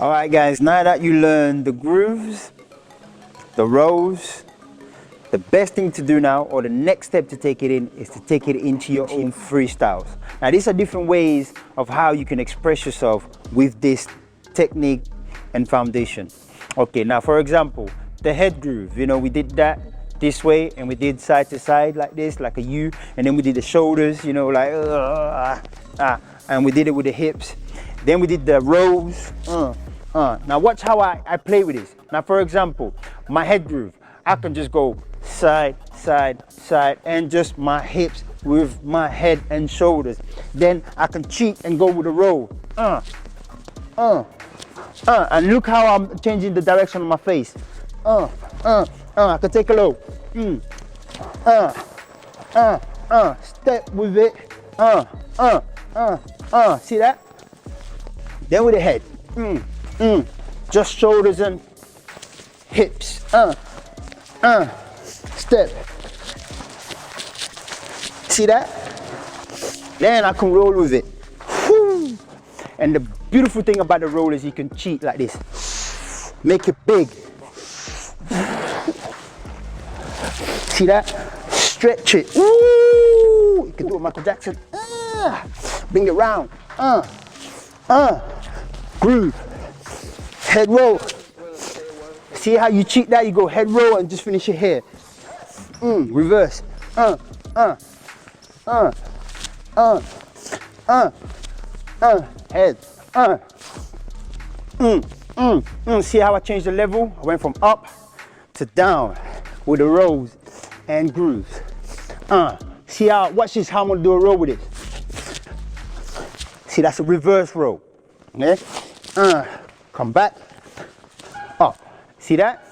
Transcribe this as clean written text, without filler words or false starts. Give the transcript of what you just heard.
All right, guys, now that you learn the grooves, the rolls, the best thing to do now, or the next step to take it in, is to take it into your own freestyles. Now, these are different ways of how you can express yourself with this technique and foundation. Okay, now for example, the head groove, you know, we did that this way, and we did side to side like this, like a U, and then we did the shoulders, you know, like and we did it with the hips. Then we did the rolls. Now watch how I play with this. Now for example, my head groove, I can just go side, side, side, and just my hips with my head and shoulders. Then I can cheat and go with a roll. And look how I'm changing the direction of my face. I can take a low. Step with it. See that? Then with the head. Just shoulders and hips. Step. See that? Then I can roll with it. Whew. And the beautiful thing about the roll is you can cheat like this. Make it big. See that? Stretch it. Woo! You can do it Michael Jackson. Bring it round. Groove. Head roll. See how you cheat that? You go head roll and just finish it here. Reverse. Head. See how I changed the level? I went from up to down with the rolls and grooves. See how, watch this, how I'm gonna do a roll with it. See, that's a reverse roll. Okay? Come back, up. See that?